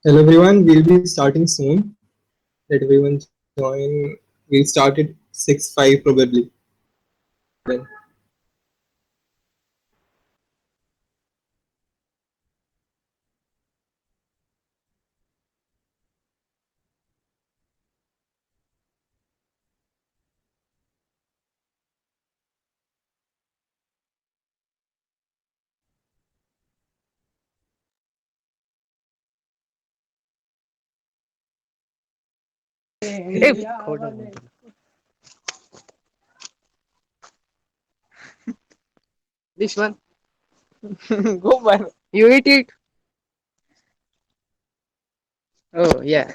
Hello everyone, we'll be starting soon. Let everyone join. We'll start at 6:05 probably. Then. This one. Go man. You eat it. Oh yeah.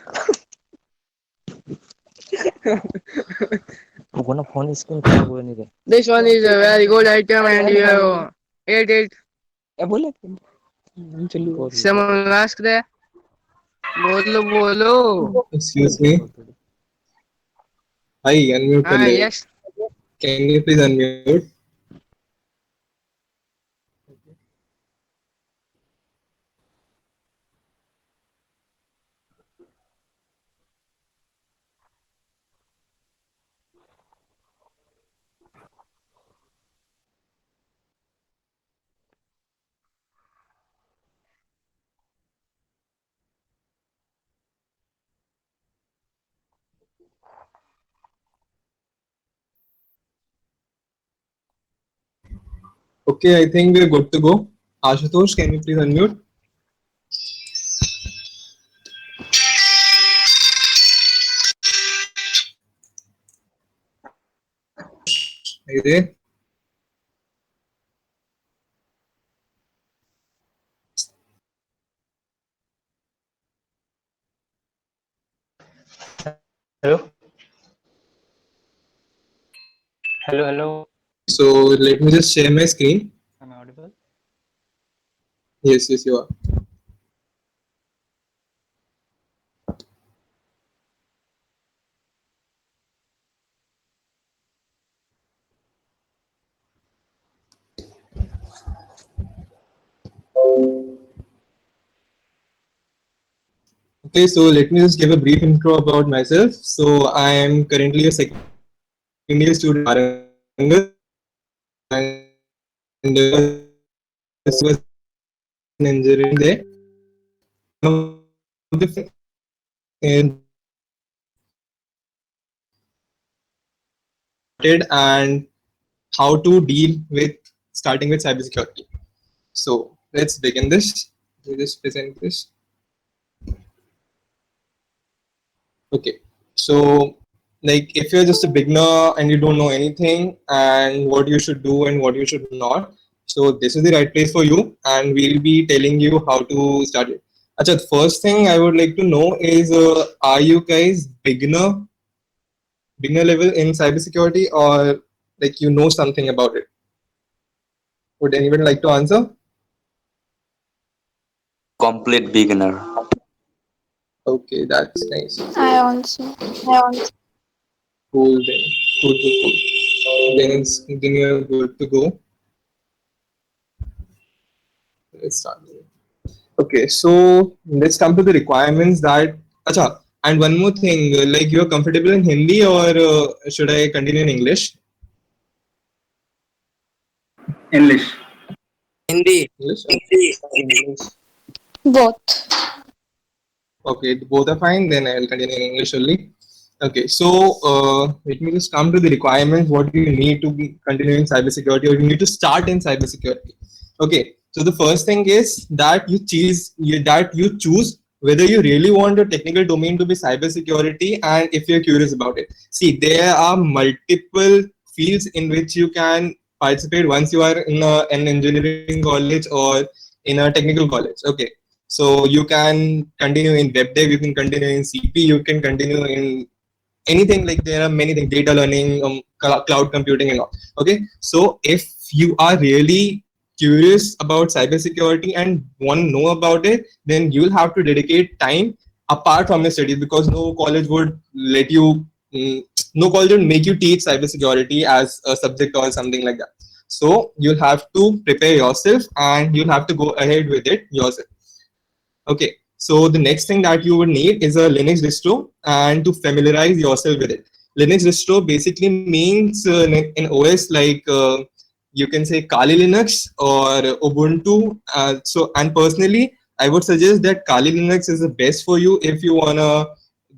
Gonna phone screen खराब हुआ नहीं रे This one is a very good item and you eat it. ए बोले चलो Someone will ask there. बोलो बोलो. Excuse me. Hi, unmute कर Ah ले. yes. Can you please unmute? Okay, I think we're good to go. Ashutosh, can you please unmute? Are you there? hello hello So let me just share my screen. am I audible Yes, yes, you are. Okay, so let me just give a brief intro about myself. So I am currently a second year student in Warangal, and was in engineering there. One of the in and how to deal with starting with cybersecurity. So let's begin this. We just present this. Okay. So like if you're just a beginner and you don't know anything and what you should do and what you should not, so this is the right place for you and we'll be telling you how to start it. Acha, the first thing I would like to know is are you guys beginner level in cybersecurity or like you know something about it? Would anyone like to answer? Complete beginner. Okay, that's nice. I also. Cool then. Cool. Then you're good to go. Let's start. Okay, so let's come to the requirements that. Acha, and one more thing, like you're comfortable in Hindi or should I continue in English? English. Hindi. English. Okay. English. Both. Okay, both are fine. Then I'll continue in English only. Okay, so let me just come to the requirements. What you need to be continuing cybersecurity, or you need to start in cybersecurity. Okay, so the first thing is that you choose whether you really want your technical domain to be cybersecurity, and if you're curious about it. See, there are multiple fields in which you can participate once you are in an engineering college or in a technical college. Okay, so you can continue in web dev, you can continue in CP, you can continue in anything. Like there are many things, data learning, cloud computing and all. Okay, so if you are really curious about cybersecurity and want to know about it, then you'll have to dedicate time apart from your studies, because no college would let you no college would make you teach cybersecurity as a subject or something like that. So you'll have to prepare yourself and you'll have to go ahead with it yourself. Okay, So the next thing that you would need is a Linux distro, and to familiarize yourself with it. Linux distro basically means in OS like you can say Kali Linux or Ubuntu. And personally, I would suggest that Kali Linux is the best for you if you wanna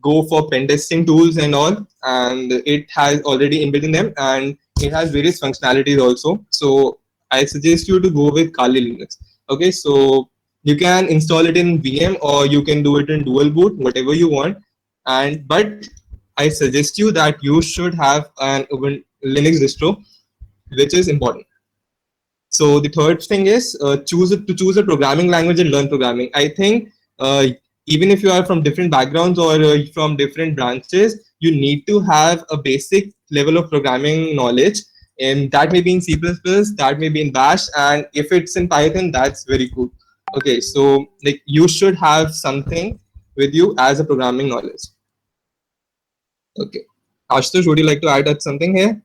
go for pen testing tools and all, and it has already inbuilt in them, and it has various functionalities also. So I suggest you to go with Kali Linux. Okay, so you can install it in VM or you can do it in dual boot, whatever you want. And but I suggest you that you should have an Linux distro, which is important. So the third thing is choose a programming language and learn programming. I think even if you are from different backgrounds or from different branches, you need to have a basic level of programming knowledge, and that may be in C++, that may be in Bash, and if it's in Python, that's very good. Okay, so like you should have something with you as a programming knowledge. Okay, Ashutosh, would you like to add something here?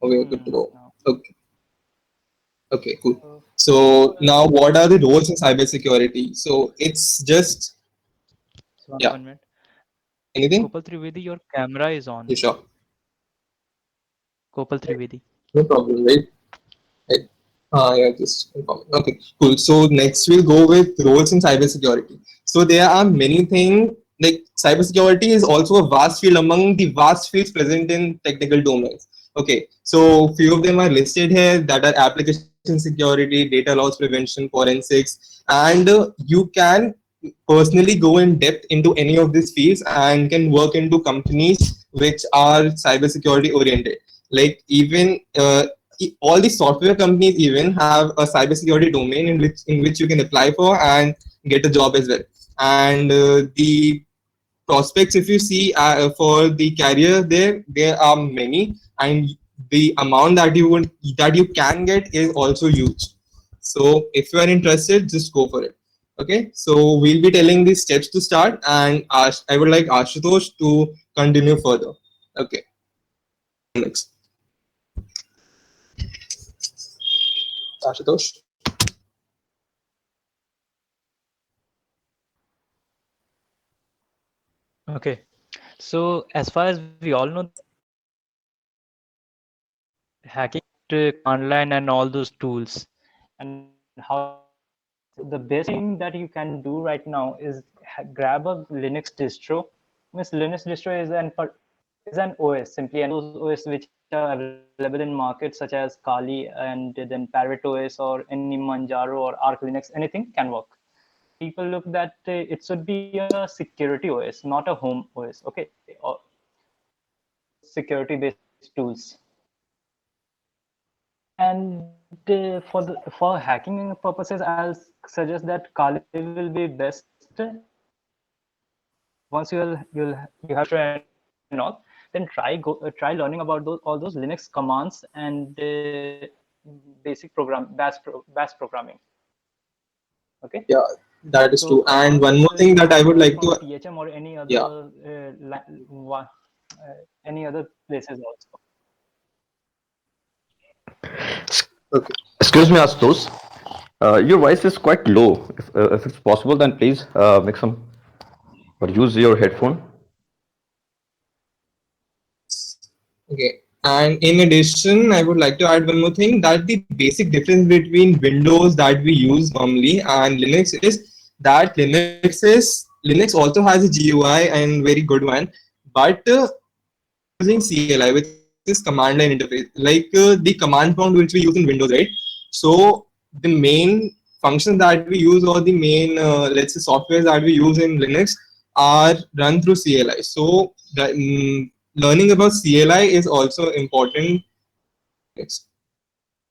Okay, good to go. No. Okay. Okay, cool. So now, what are the roles in cybersecurity? So it's just yeah. 1 minute. Anything? Gopal Trivedi, your camera is on. You sure? Gopal Trivedi. No problem, right? Right. Yeah, just confirm. Okay, cool. So next we'll go with roles in cybersecurity. So there are many things like cybersecurity is also a vast field among the vast fields present in technical domains. Okay, so few of them are listed here that are application security, data loss prevention, forensics, and you can personally go in depth into any of these fields and can work into companies which are cybersecurity oriented. Like even all the software companies even have a cybersecurity domain in which you can apply for and get a job as well. And the prospects, if you see for the career there are many, and the amount that you can get is also huge. So if you are interested, just go for it. Okay, so we'll be telling the steps to start, and I would like Ashutosh to continue further. Okay, next. Ashutosh. Okay. So as far as we all know, hacking command line and all those tools, and how the best thing that you can do right now is grab a Linux distro. Means Linux distro is an OS simply, and those OS which are available in markets such as Kali and then Parrot OS or any Manjaro or Arch Linux, anything can work. People look that it should be a security OS, not a home OS. Okay, or security based tools. And for hacking purposes, I'll suggest that Kali will be best. Once you have to and all, then try learning about all those Linux commands and basic bash programming. Okay. Yeah, that is So true. And one more thing that I would like to PHM or any other any other places also. okay. Excuse me, Astos. Your voice is quite low. If it's possible, then please make some or use your headphone. Okay. And in addition, I would like to add one more thing, that the basic difference between Windows that we use normally and Linux is that Linux also has a GUI and very good one, but using CLI, which is command line interface, like the command prompt which we use in Windows, right? So the main functions that we use, or the main let's say softwares that we use in Linux, are run through CLI. So learning about CLI is also important.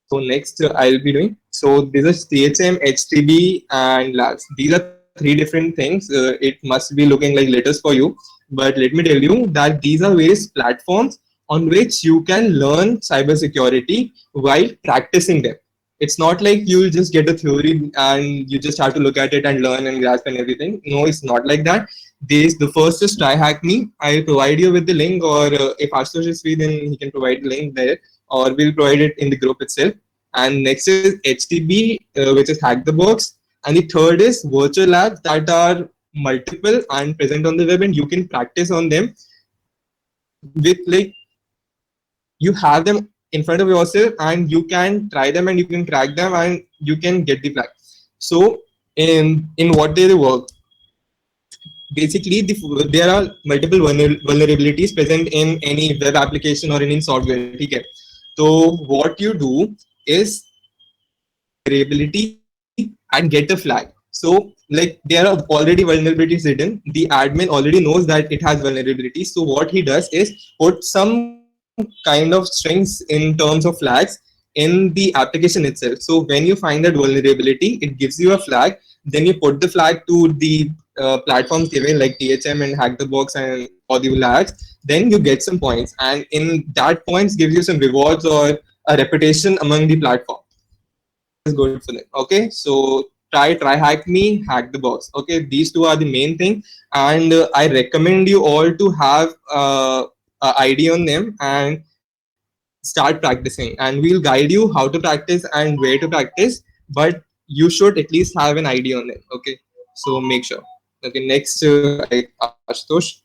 So next I'll be doing. So these are CHM, HTTP, and labs. These are three different things. It must be looking like letters for you, but let me tell you that these are various platforms on which you can learn cybersecurity while practicing them. It's not like you just get a theory and you just have to look at it and learn and grasp and everything. No, it's not like that. The first is TryHackMe. I'll provide you with the link, or if Ashutosh is free, then he can provide the link there, or we'll provide it in the group itself. And next is HTTP, which is Hack the Box. And the third is virtual labs that are multiple and present on the web, and you can practice on them with like you have them in front of yourself and you can try them and you can crack them and you can get the flag. So in what they work, basically there are multiple vulnerabilities present in any web application or any software. Okay, so what you do is vulnerability and get a flag. So like there are already vulnerabilities hidden, the admin already knows that it has vulnerabilities, so what he does is put some kind of strings in terms of flags in the application itself. So when you find that vulnerability, it gives you a flag, then you put the flag to the platforms given like THM and Hack the Box and all the labs, then you get some points, and in that points gives you some rewards or a reputation among the platform. Is good for them. Okay, so try Hack Me, Hack the Box. Okay, these two are the main thing, and I recommend you all to have a ID on them and start practicing, and we'll guide you how to practice and where to practice, but you should at least have an ID on them. Okay, so make sure. Okay, next Ashutosh.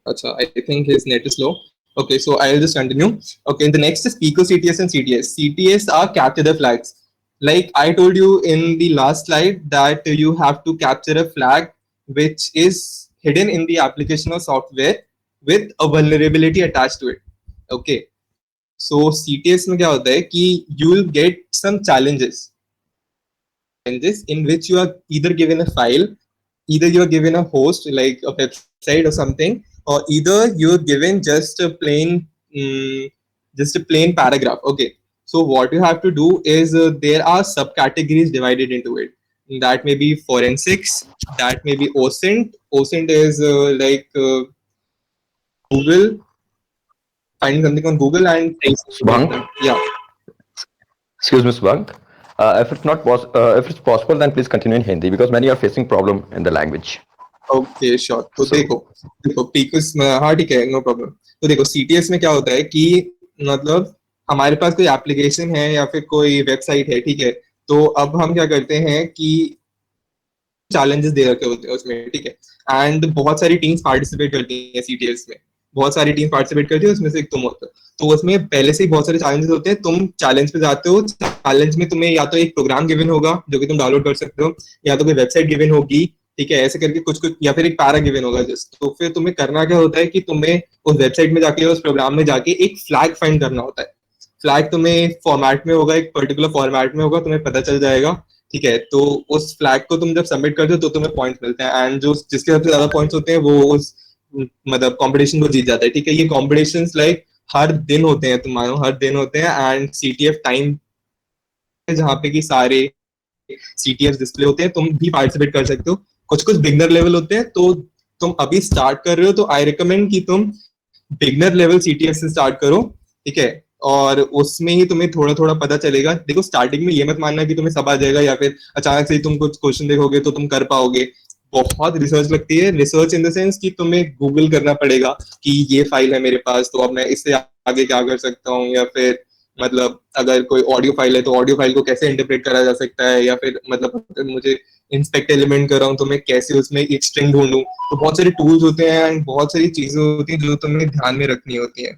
Achha, I think his net is low. Okay, so I'll just continue. Okay, the next is Pico CTS and CTS. CTS are capture the flags. Like I told you in the last slide that you have to capture a flag which is hidden in the application or software with a vulnerability attached to it. Okay, so CTS में क्या होता है कि you will get some challenges in which you are either given a file, either you are given a host like a website or something, or either you're given just a plain paragraph. Okay, so what you have to do is there are subcategories divided into it. That may be forensics, that may be OSINT. OSINT is Google, finding something on Google and Subhang? yeah. Excuse me, Subhang. If it's possible, then please continue in Hindi because many are facing problem in the language. Okay sure. तो देखो पीकस, हाँ ठीक है, no problem. तो देखो CTS में क्या होता है कि मतलब हमारे पास कोई एप्लीकेशन है या फिर कोई वेबसाइट है, ठीक है, तो अब हम क्या करते हैं कि चैलेंजेस दे रखे होते हैं उसमें, ठीक है, एंड बहुत सारी टीम्स पार्टिसिपेट करती हैं सीटीएस में, बहुत सारी टीम पार्टिसिपेट करती है, उसमें से एक तुम होते हो. तो उसमें पहले से ही बहुत सारे चैलेंजेस होते हैं. तुम चैलेंज पे जाते हो, चैलेंज में तुम्हें या तो एक प्रोग्राम गिवन होगा जो कि तुम डाउनलोड कर सकते हो, या तो कोई वेबसाइट गिवन होगी, ठीक है, ऐसे करके कुछ या फिर एक पैरा गिवन होगा जस्ट. तो फिर तुम्हें करना क्या होता है कि तुम्हें उस वेबसाइट में जाके उस प्रोग्राम में जाके एक फ्लैग फाइंड करना होता है. फ्लैग तुम्हें फॉर्मेट में होगा, एक पर्टिकुलर फॉर्मेट में होगा, तुम्हें पता चल जाएगा, ठीक है. तो उस फ्लैग को तुम जब सबमिट करते हो तो तुम्हें पॉइंट्स मिलते हैं, एंड जो जिसके सबसे ज्यादा पॉइंट्स होते हैं वो उस मतलब कंपटीशन को जीत जाता है, ठीक है. ये कॉम्पिटिशन्स लाइक हर दिन होते हैं, तुम मानो हर दिन होते हैं, एंड सीटीएफ टाइम जहाँ पे कि सारे सीटीएफ डिस्प्ले होते हैं, तुम भी पार्टिसिपेट कर सकते हो. कुछ बिगनर लेवल होते हैं, तो तुम अभी स्टार्ट कर रहे हो तो आई रिकमेंड कि तुम बिगनर लेवल सीटीएफ से स्टार्ट करो, ठीक है, और उसमें ही तुम्हें थोड़ा थोड़ा पता चलेगा. देखो स्टार्टिंग में ये मत मानना कि तुम्हें सब आ जाएगा या फिर अचानक से तुम कुछ क्वेश्चन देखोगे तो तुम कर पाओगे. बहुत रिसर्च लगती है, रिसर्च इन द सेंस कि तुम्हें गूगल करना पड़ेगा कि ये फाइल है मेरे पास तो अब मैं इससे आगे क्या कर सकता हूँ, या फिर मतलब अगर कोई ऑडियो फाइल है तो ऑडियो फाइल को कैसे इंटरप्रेट करा जा सकता है, या फिर मतलब अगर मुझे इंस्पेक्ट एलिमेंट कर रहा हूँ तो मैं कैसे उसमें एक स्ट्रिंग ढूंढूं. तो बहुत सारे टूल्स होते हैं एंड बहुत सारी चीजें होती हैं जो तुम्हें ध्यान में रखनी होती है.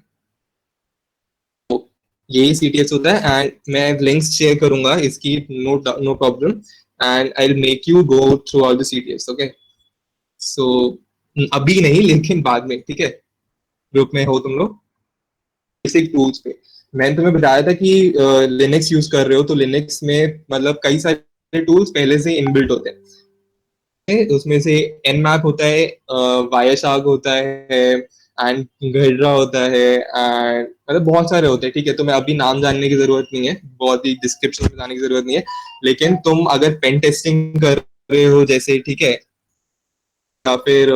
तो यही सीटीएस होता है, एंड मैं लिंक्स शेयर करूंगा इसकी, no problem, and I will make you go through all the CTS. Okay, so अभी नहीं लेकिन बाद में, ठीक है, ग्रुप में हो तुम लोग. बेसिक टूल्स पे मैंने तुम्हें बताया था कि लिनक्स यूज कर रहे हो, तो लिनक्स में मतलब कई सारे टूल्स पहले से इनबिल्ट होते हैं. उसमें से nmap होता है, वायरशार्क होता है, एंड घडरा होता है, एंड मतलब बहुत सारे होते हैं, ठीक है. तुम्हें अभी नाम जानने की जरूरत नहीं है, बहुत ही डिस्क्रिप्शन में जाने की जरूरत नहीं है, लेकिन तुम अगर पेन टेस्टिंग कर रहे हो जैसे, ठीक है, या फिर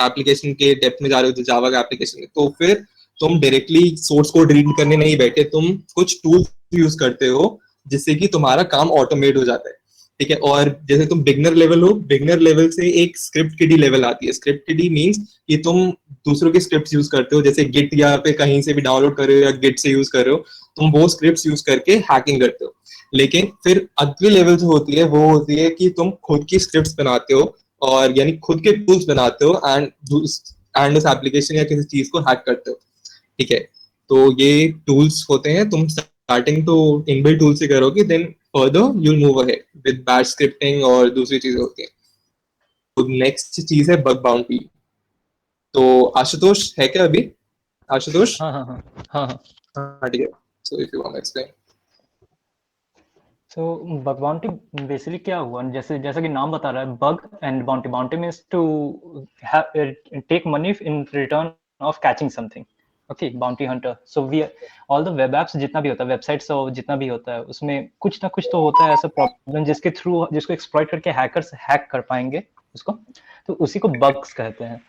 एप्लीकेशन के डेप्थ में जा रहे हो, तो जावा का एप्लीकेशन में, तो फिर तुम डायरेक्टली सोर्स कोड रीड करने नहीं बैठे, तुम कुछ टूल्स यूज करते हो जिससे कि तुम्हारा काम ऑटोमेट हो जाता है. ठीक है। और जैसे तुम बिगनर लेवल हो, बिगनर लेवल से एक स्क्रिप्ट किडी लेवल आती है। स्क्रिप्ट किडी मींस कि तुम दूसरों के स्क्रिप्ट्स यूज करते हो, जैसे गिट या फिर कहीं से भी डाउनलोड कर रहे हो या गिट से यूज कर रहे हो, तुम वो स्क्रिप्ट्स यूज करके हैकिंग करते हो। लेकिन फिर अगली लेवल जो होती है वो होती है कि तुम खुद की स्क्रिप्ट्स बनाते हो, और यानी खुद के टूल्स बनाते हो, एंड उस एप्लीकेशन या किसी चीज को हैक करते हो। ठीक है। तो ये टूल्स होते हैं। तुम स्टार्टिंग तो इनबिल्ट टूल से करोगे, then further you move ahead with batch scripting और दूसरी चीजें होती हैं। तो नेक्स्ट चीज है बग बाउंटी। तो आशुतोष है क्या अभी? आशुतोष? हाँ हाँ हाँ हाँ हाँ। हाँ ठीक है। So if you want explain. So bug bounty basically क्या हुआ, जैसे जैसा कि नाम बता रहा है, bug and bounty. Bounty means to take money in return of catching something. Okay, bounty hunter. So we all the web apps, जितना भी होता है, वेबसाइट्स जितना भी होता है, उसमें कुछ ना कुछ तो होता है ऐसा प्रॉब्लम जिसके थ्रू, जिसको एक्सप्लॉइट करके हैकर्स हैक कर पाएंगे उसको, तो उसी को बग्स कहते हैं।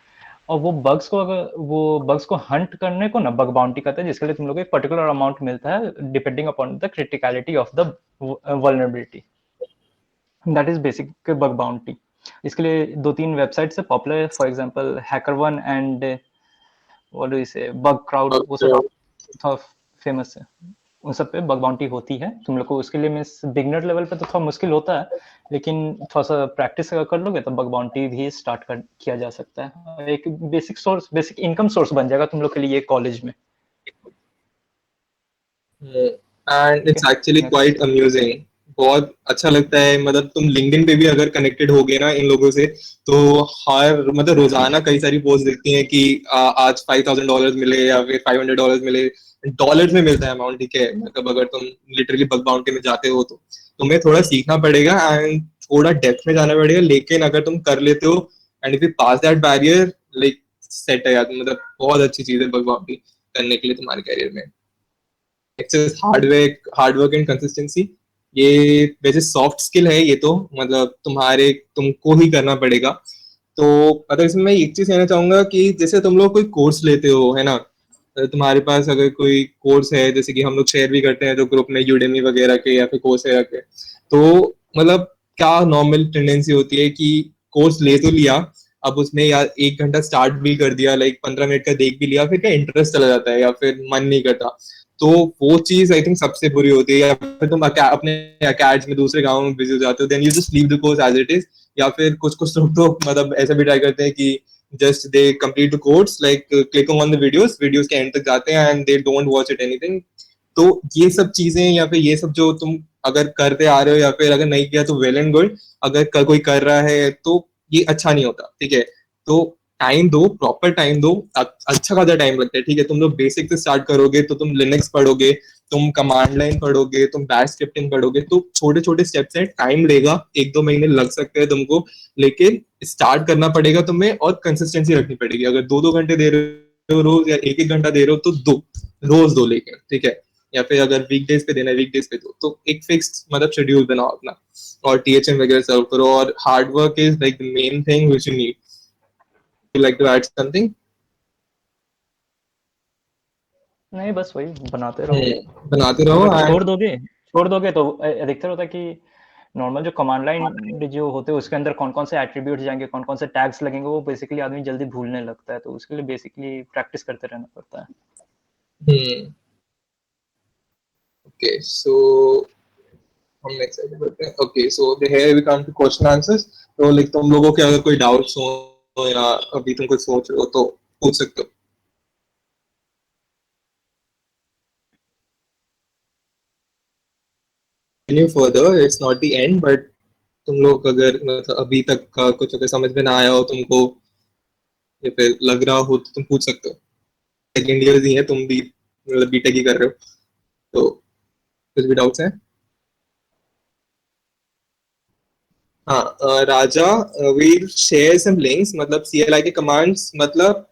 और वो बग्स को, अगर वो बग्स को हंट करने को ना बग बाउंटी कहते हैं, जिसके लिए तुम लोग को एक पर्टिकुलर अमाउंट मिलता है depending upon the criticality of the vulnerability. That is basic bug bounty. इसके लिए दो तीन वेबसाइट्स है popular, for example hacker one and what do you से बग क्राउड, वो सब थोड़ा फेमस है। उन सब पे बग बाउंटी होती है। तुम लोग को उसके लिए मीन्स बिगनर लेवल पे तो थोड़ा मुश्किल होता है, लेकिन थोड़ा सा प्रैक्टिस अगर कर लोगे तो बग बाउंटी भी स्टार्ट कर किया जा सकता है। एक basic source, basic income source बन जाएगा तुम लोग के लिए कॉलेज में। And it's actually quite amusing. बहुत अच्छा लगता है। मतलब तुम लिंक्डइन पे भी अगर कनेक्टेड हो गए ना इन लोगों से, तो हर मतलब रोजाना कई सारी पोस्ट देखती हैं कि आज $5,000 मिले या फिर $500 मिले। डॉलर्स में मिलता है अमाउंट। ठीक है। मतलब अगर तुम लिटरली बग बाउंटी में जाते हो तो तुम्हें थोड़ा सीखना पड़ेगा एंड थोड़ा डेप्थ में जाना पड़ेगा, लेकिन अगर तुम कर लेते हो and if you pass that barrier, like set है यार। मतलब बहुत अच्छी चीज है बग बाउंटी करने के लिए तुम्हारे कैरियर में। एक्सेस हार्डवर्क एंड कंसिस्टेंसी, ये वैसे सॉफ्ट स्किल है ये तो, मतलब तुमको ही करना पड़ेगा। तो अगर इसमें मैं एक चीज कहना चाहूंगा कि जैसे तुम लोग कोई कोर्स लेते हो, है ना, तुम्हारे पास अगर कोई कोर्स है, जैसे कि हम लोग शेयर भी करते हैं जो ग्रुप में यूडेमी वगैरह के या फिर कोर्सेरा के, तो मतलब क्या नॉर्मल टेंडेंसी होती है कि कोर्स ले तो लिया, अब उसमें यार 1 घंटा स्टार्ट भी कर दिया, लाइक 15 मिनट का देख भी लिया, फिर क्या इंटरेस्ट चला जाता है या फिर मन नहीं करता। तो वो चीज आई थिंक सबसे बुरी होती है। या फिर तुम अपने अकेडमी में दूसरे गांव में बिजी हो जाते हो, then you just leave the course as it is. या फिर कुछ कुछ लोग तो मतलब ऐसा भी ट्राई करते हैं कि just they complete the course, like clicking on the videos के एंड तक जाते हैं and they don't watch it anything. तो ये सब चीजें या फिर ये सब जो तुम अगर करते आ रहे हो या फिर अगर नहीं किया तो वेल एंड गुड, अगर कोई कर रहा है तो ये अच्छा नहीं होता। ठीक है। तो टाइम दो, प्रॉपर टाइम दो। अच्छा खासा टाइम लगता है। ठीक है। तुम लोग बेसिक से स्टार्ट करोगे तो तुम लिनक्स पढ़ोगे, तुम कमांड लाइन पढ़ोगे, तुम बैश स्क्रिप्टिंग पढ़ोगे, तो छोटे छोटे स्टेप्स हैं, टाइम लेगा, 1-2 महीने लग सकते हैं तुमको, लेकिन स्टार्ट करना पड़ेगा तुम्हें और कंसिस्टेंसी रखनी पड़ेगी। अगर 2-2 घंटे दे रहे हो रोज या 1-1 घंटा दे रहे हो तो रोज दो, लेकिन ठीक है। या फिर अगर वीकडेज पे देना है, वीकडेज पे दो। तो एक फिक्स मतलब शेड्यूल बनाओ अपना, और टीएचएम वगैरह सर्व करो। और hard work is like the main thing which you need. You like to add something? नहीं, बस वही बनाते रहो। बनाते रहो। अगर छोड़ दोगे तो अधिकतर होता है कि नॉर्मल जो कमांड लाइन जो होते हैं उसके अंदर कौन कौन से एट्रीब्यूट्स जाएंगे, कौन कौन से टैग्स लगेंगे, वो बेसिकली आदमी जल्दी भूलने लगता है। तो उसके लिए बेसिकली प्रैक्टिस करते रहना पड़ता है। ओके, सो हम नेक्स्ट स्लाइड पे बढ़ते हैं। Okay, so here we come to question answers. तो लाइक तुम लोगों के अगर कोई डाउट्स हो या अभी तुम कुछ सोच रहे हो तो पूछ सकते हो। Continue further, it's not the end, but तुम लोग अगर मतलब अभी तक का कुछ अगर समझ में ना आया हो तुमको या फिर लग रहा हो तो तुम पूछ सकते हो। सेकेंड ईयर ही है, तुम भी मतलब बीटेक ही कर रहे हो, तो कुछ भी डाउट्स हैं? हाँ, राजा विल शेयर सम लिंक्स। मतलब CLI के कमांड्स, मतलब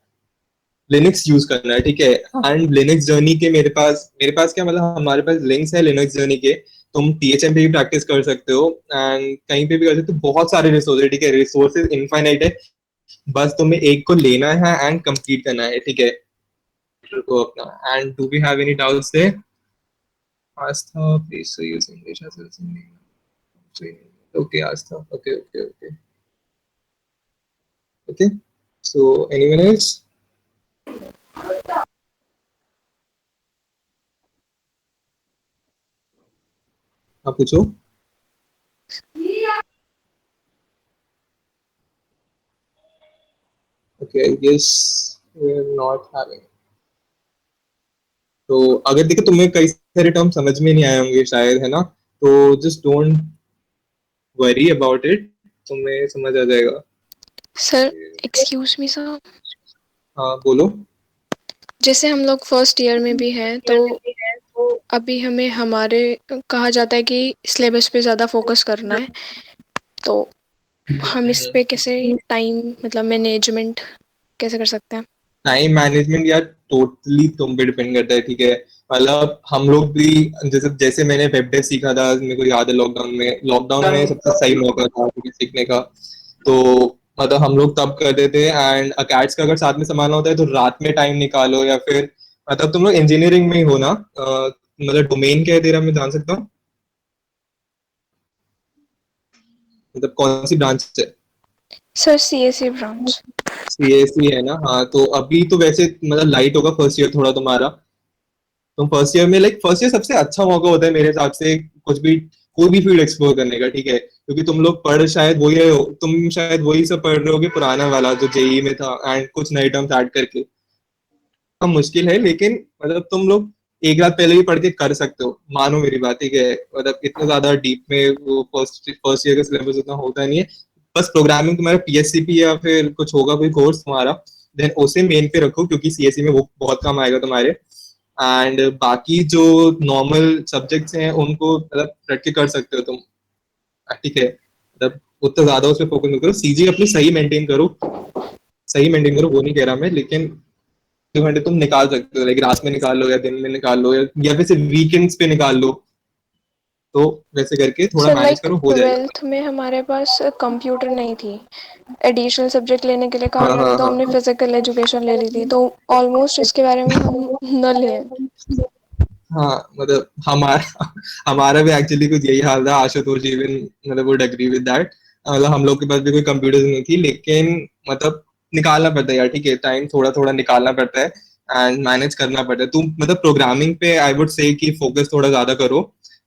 लिनक्स यूज करना है। ठीक है। एंड लिनक्स जर्नी के मेरे पास क्या मतलब हमारे पास लिंक्स है लिनक्स जर्नी के। तुम टीएचएम पे भी प्रैक्टिस कर सकते हो एंड कहीं पे भी कर सकते हो। बहुत सारे रिसोर्स है। ठीक है। रिसोर्सेज इनफाइनाइट है, बस तुम्हें एक को लेना है एंड कंप्लीट करना है। ठीक है। तो अपना and do we have any doubts there? Astha, please use English as Okay, Astha. Okay. So anyone else? आप पूछो. Okay, I guess we're not having. तो अगर देखो तुम्हें कई सारे टर्म समझ में नहीं आए होंगे शायद, है ना, तो just don't worry about it, तुम्हें समझ आ जाएगा. सर एक्सक्यूज मी सर, हाँ बोलो. जैसे हम लोग फर्स्ट ईयर में भी हैं तो अभी हमें हमारे कहा जाता है कि सिलेबस पे ज़्यादा फोकस करना है, तो हम इस पे कैसे टाइम मतलब मैनेजमेंट कैसे कर सकते हैं? टाइम मैनेजमेंट यार टोटली तुम पे डिपेंड करता है, ठीक है. मतलब हम लोग भी जैसे जैसे मैंने वेब डेव सीखा था, मेरे को याद है लॉकडाउन में सबसे सही मौका था मुझे सीखने का. तो मतलब हम लोग तब करते थे. एंड अकैड्स का अगर साथ में संभालना होता है तो रात में टाइम निकालो, या फिर मतलब तुम लोग इंजीनियरिंग में ही हो ना, मतलब डोमेन क्या है तेरा, मैं जान सकता हूँ, मतलब कौन सी ब्रांच है? Sir CSE branch. सीएसई है ना. हाँ तो अभी तो वैसे मतलब लाइट होगा फर्स्ट ईयर थोड़ा तुम्हारा. तुम फर्स्ट ईयर में लाइक फर्स्ट ईयर सबसे अच्छा मौका होता है मेरे हिसाब से कुछ भी कोई भी फील्ड एक्सप्लोर करने का, ठीक है. क्योंकि तुम लोग पढ़ शायद वही रहे हो, तुम शायद वही सब पढ़ रहे होगे पुराना वाला जो जेई में था, एंड कुछ नए टर्म्स ऐड करके. अब मुश्किल है, लेकिन मतलब तुम लोग एक रात पहले भी पढ़ के कर सकते हो, मानो मेरी बात, ठीक है. मतलब इतना ज्यादा डीप में वो फर्स्ट ईयर का सिलेबस उतना होता नहीं है. बस प्रोग्रामिंग तुम्हारा पीएससीपी या फिर कुछ होगा कोई कोर्स तुम्हारा, देन उसे मेन पे रखो, क्योंकि सीएससी में वो बहुत काम आएगा तुम्हारे. एंड बाकी जो नॉर्मल सब्जेक्ट्स हैं उनको मतलब रट के कर सकते हो तुम, ठीक है. मतलब उतना ज्यादा उस पर फोकस नहीं करो, सीजी अपनी सही मेंटेन करो, वो नहीं कह रहा मैं, लेकिन 2 घंटे तुम निकाल सकते हो, लाइक रात में निकाल लो या दिन में निकाल लो, या फिर सिर्फ वीकेंड्स पे निकाल लो. तो वैसे करके थोड़ा सर मैनेज लाइक करो, हो जाएगा. 12th में हमारे पास कंप्यूटर नहीं थी, एडिशनल सब्जेक्ट लेने के लिए कहा हाँ गया था हाँ तो हमने हाँ. फिजिकल एजुकेशन ले ली थी, तो ऑलमोस्ट इसके बारे में हम न लें। हाँ मतलब हमारा हमारा भी एक्चुअली कुछ यही हाल था, आशुतोष इवन मतलब वुड एग्री विद दैट. मतलब हम लोग के पास भी कोई कंप्यूटर्स नहीं थी, लेकिन मतलब निकालना पड़ता है यार, ठीक है, टाइम थोड़ा थोड़ा निकालना पड़ता है एंड मैनेज करना पड़ता है. तुम मतलब प्रोग्रामिंग पे आई वुड से कि फोकस थोड़ा ज्यादा करो.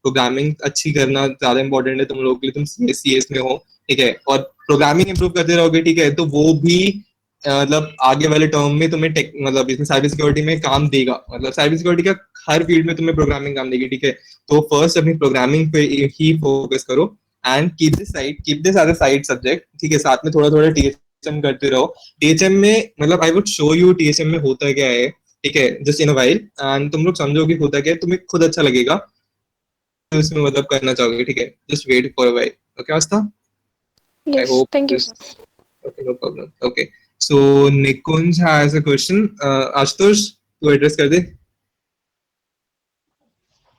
प्रोग्रामिंग अच्छी करना ज्यादा इंपॉर्टेंट है तुम लोग के लिए, तुम सीएस में हो, ठीक है. और प्रोग्रामिंग इंप्रूव करते रहोगे, ठीक है, तो वो भी मतलब आगे वाले टर्म में तुम्हें टेक मतलब इसमें साइबर सिक्योरिटी में काम देगा. मतलब साइबर सिक्योरिटी का हर फील्ड में तुम्हें प्रोग्रामिंग काम देगी, ठीक है. तो फर्स्ट अपनी प्रोग्रामिंग पे ही फोकस करो and keep this as a side subject, ठीक है. साथ में थोड़ा थोड़ा टीएचएम करते रहो. टीएचएम में मतलब आई वुड शो यू टीएचएम में होता क्या है, ठीक है, just in a while, and तुम लोग समझोगे होता क्या है, तुम्हें खुद अच्छा लगेगा, तो इसमें मतलब करना चाहोगे, ठीक है. Just wait for a while. Okay Astha, I yes hope thank you this. Sir. Okay, no problem. Okay. So Nikunj has a question. Ashutosh, तू एड्रेस कर दे.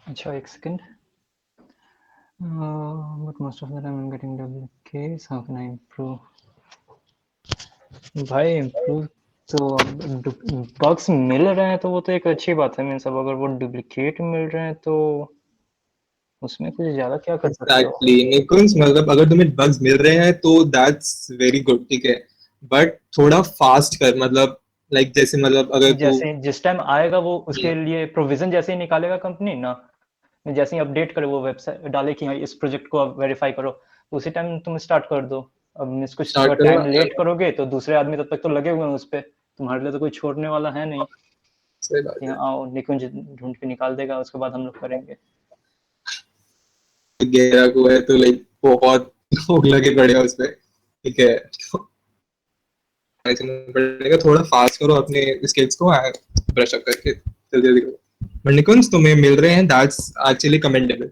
अच्छा एक second. But most of the time I'm getting WKs. How can I improve? भाई improve तो bugs मिल रहे हैं तो वो तो एक अच्छी बात है. मीन्स अब अगर वो डुप्लीकेट मिल रहे हैं तो उसमें कुछ ज्यादा क्या कर सकते हो. Exactly. निकुंज मतलब अगर तुम्हें बग्स मिल रहे हैं तो दैट्स वेरी गुड, ठीक है. बट थोड़ा फास्ट कर, मतलब लाइक जैसे मतलब अगर तू जैसे जिस टाइम आएगा वो उसके लिए प्रोविजन जैसे ही निकालेगा कंपनी ना, जैसे ही अपडेट करे वो वेबसाइट डाले कि हाँ इस प्रोजेक्ट को आप वेरीफाई करो, तो उसी टाइम तुम स्टार्ट कर दो. अब मीन्स कुछ स्टार्ट अगर करो. टाइम लेट करोगे तो दूसरे आदमी तब तक तो लगे हुए हैं उस पर, तुम्हारे लिए तो कोई छोड़ने वाला है नहीं सही बात कि है. हाँ आओ निकुंज ढूंढ के निकाल देगा, उसके बाद हम लोग करेंगे. 11 को है तो लाइक बहुत लोग लगे पड़े हैं उस पर, ठीक है. तो ऐसे में पड़ेगा, थोड़ा फास्ट करो अपने स्किल्स को, ब्रश अप करके जल्दी जल्दी करो. बट निकुंज तुम्हें मिल रहे हैं, दैट्स एक्चुअली कमेंडेबल,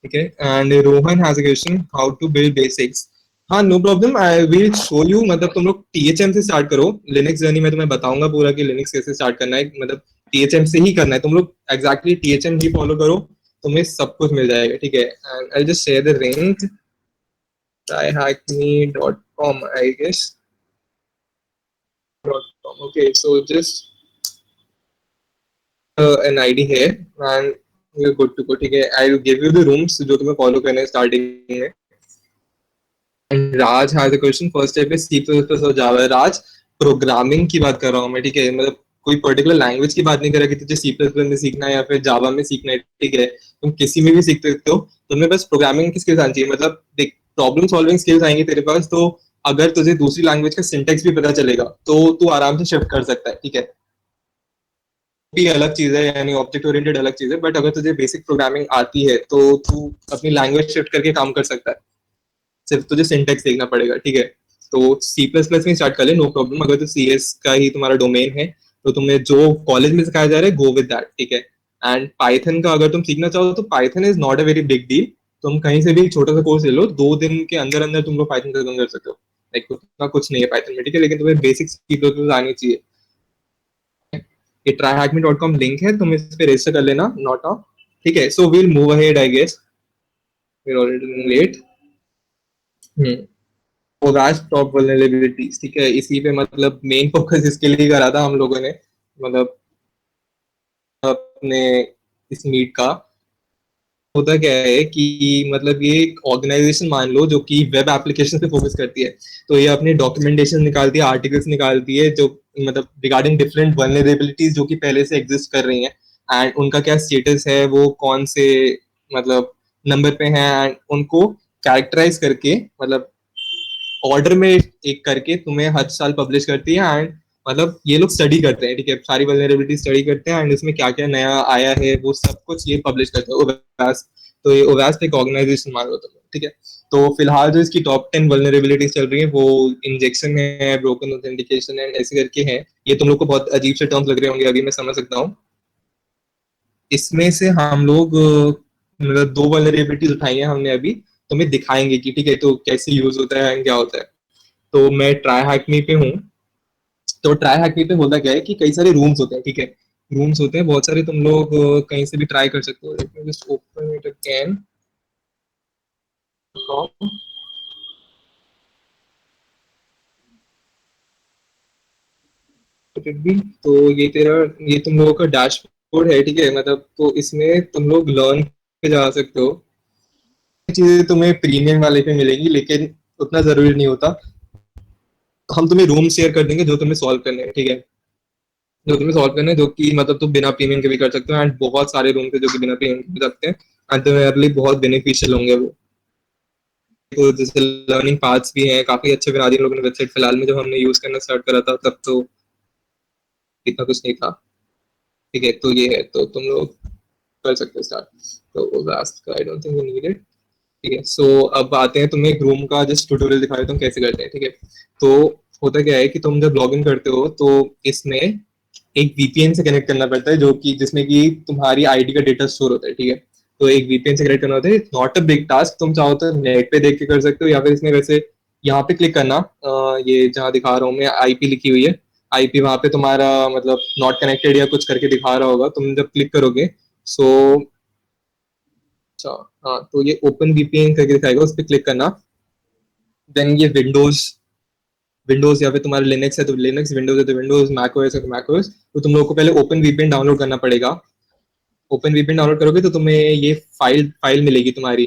ठीक है. And Rohan has a question, how to build basics. हाँ no problem, I will show you. मतलब तुम लोग टीएचएम से स्टार्ट करो. लिनक्स जर्नी में तुम्हें बताऊंगा पूरा कि लिनक्स कैसे स्टार्ट करना है, मतलब टीएचएम से ही करना है. तुम लोग एग्जैक्टली टीएचएम ही फॉलो करो, तुम्हें सब कुछ मिल जाएगा, ठीक है. And I just share the link, tryhackme.com, I guess. .com. Okay, so just an ID here and you're good to go, ठीक है. I will give you the rooms जो तुम्हें फॉलो करना है स्टार्टिंग में, Raj has a question, first step is C++ और जावा। राज, programming की बात कर रहा हूँ मैं, ठीक है, मतलब कोई पर्टिकुलर लैंग्वेज की बात नहीं कर रहा कि तुझे C++ में सीखना है या फिर जावा में सीखना है, ठीक है, तुम किसी में भी सीख सकते हो, तुम्हें बस प्रोग्रामिंग की स्किल्स आनी चाहिए। मतलब देख, प्रॉब्लम सॉल्विंग स्किल्स आएंगी तेरे पास, तो अगर तुझे दूसरी लैंग्वेज का सिंटेक्स भी पता चलेगा तो तू आराम से शिफ्ट कर सकता है, ठीक है। भी अलग चीज है, यानी ऑब्जेक्ट ओरिएंटेड अलग चीज है, बट अगर तुझे बेसिक प्रोग्रामिंग आती है तो तू अपनी लैंग्वेज शिफ्ट करके काम कर सकता है, सिर्फ तुझे सिंटेक्स देखना पड़ेगा, ठीक है। तो C++ में स्टार्ट कर ले, नो प्रॉब्लम। अगर तो CS का ही तुम्हारा डोमेन है तो तुम्हें जो कॉलेज में सिखाया जा रहा है गो विद दैट, ठीक है। एंड पाइथन का अगर तुम सीखना चाहो तो Python is not a very big deal, तुम कहीं से भी छोटा सा कोर्स ले लो, 2 दिन के अंदर अंदर तुम लोग पाइथन खत्म कर सकते हो। लाइक उतना कुछ नहीं है पाइथन में, ठीक है, लेकिन तुम्हें बेसिक C++ आनी चाहिए। ये tryhackme.com लिंक है, तुम इस पे रजिस्टर कर लेना, नॉट ऑफ, ठीक है। So we'll move ahead, I guess we are already late. ओवैश टॉप वल्नरेबिलिटीज, ठीक है, इसी पे मतलब मेन फोकस इसके लिए करा था हम लोगों ने, मतलब अपने इस मीट का। होता क्या है कि मतलब ये एक ऑर्गेनाइजेशन मान लो जो कि वेब एप्लीकेशन पे फोकस करती है, तो ये अपने डॉक्यूमेंटेशन निकालती है, आर्टिकल्स निकालती है जो मतलब रिगार्डिंग डिफरेंट वल्नरेबिलिटीज जो कि पहले से एग्जिस्ट कर रही हैं, एंड उनका क्या स्टेटस है, वो कौन से मतलब नंबर पे हैं, एंड उनको कैरेक्टराइज करके मतलब ऑर्डर में एक करके तुम्हें हर साल पब्लिश करती है। एंड मतलब ये लोग स्टडी करते हैं, ठीक है, सारी वल्नरेबिलिटी स्टडी करते हैं, एंड इसमें क्या क्या नया आया है वो सब कुछ ये पब्लिश करते हैं, ओवैस। तो ये ओवैस एक ऑर्गेनाइजेशन मान लो तुम, ठीक है। तो फिलहाल जो इसकी टॉप 10 वल्नरेबिलिटीज चल रही है वो इंजेक्शन है, ब्रोकन ऑथेंटिकेशन है, ऐसे करके है। ये तुम लोग को बहुत अजीब से टर्म्स लग रहे होंगे, अभी मैं समझ सकता हूँ। इसमें से हम लोग मतलब 2 वल्नरेबिलिटीज उठाई है हमने अभी, तुम्हें दिखाएंगे कि ठीक है तो कैसे यूज होता है, क्या होता है। तो मैं ट्राई हैकमी पे हूँ। तो ट्राई हैकमी पे होता क्या है कि कई सारे रूम्स होते हैं, ठीक है, रूम्स होते हैं बहुत सारे, तुम लोग कहीं से भी ट्राई कर सकते हो। Let me just open it again. तो ये तेरा, ये तुम लोगों का डैशबोर्ड है, ठीक है, मतलब तो इसमें तुम लोग लर्न पे जा सकते हो। चीजें तुम्हें प्रीमियम वाले पे मिलेंगी, लेकिन उतना जरूरी नहीं होता। हम तुम्हें रूम शेयर कर देंगे जो तुम्हें सॉल्व करने हैं, ठीक है, जो तुम्हें सॉल्व करना है, जो कि मतलब तुम बिना प्रीमियम के भी कर सकते हो, एंड बहुत सारे रूम थे जो कि बिना प्रीमियम के कर सकते हैं, एंड तुम्हारे लिए बहुत बेनिफिशियल होंगे वो। तो जैसे लर्निंग पाथ्स भी हैं, काफी अच्छे बना दिए लोगों ने वेबसाइट। फिलहाल में जब हमने यूज करना स्टार्ट करा था तब तो इतना कुछ नहीं था, ठीक है। तो ये है, तो तुम लोग कर सकते हो स्टार्ट। तो लास्ट का I don't think we need it, ठीक है। सो अब आते हैं, तुम्हें एक रूम का जस्ट ट्यूटोरियल दिखा देता हूँ कैसे करते हैं, ठीक है। तो होता क्या है कि तुम जब लॉग इन करते हो तो इसमें एक VPN से कनेक्ट करना पड़ता है, जो कि जिसमें कि तुम्हारी आईडी का डेटा स्टोर होता है, ठीक है। तो एक VPN से कनेक्ट करना होता है, नॉट अ बिग टास्क, तुम चाहो तो नेट पे देख के कर सकते हो, या फिर इसमें वैसे यहाँ पे क्लिक करना, ये जहाँ दिखा रहा हूँ मैं IP लिखी हुई है, IP वहाँ पे तुम्हारा मतलब नॉट कनेक्टेड या कुछ करके दिखा रहा होगा, तुम जब क्लिक करोगे। सो अच्छा, हाँ, तो ये ओपन VPN करके दिखाएगा, उस पर क्लिक करना। देन ये विंडोज या फिर तुम्हारा लिनक्स है तो लिनक्स, विंडोज है तो विंडोज, मैक ओएस है तो मैक ओएस। तो तुम लोग को पहले ओपन VPN डाउनलोड करना पड़ेगा। ओपन VPN डाउनलोड करोगे तो तुम्हें ये फाइल मिलेगी तुम्हारी,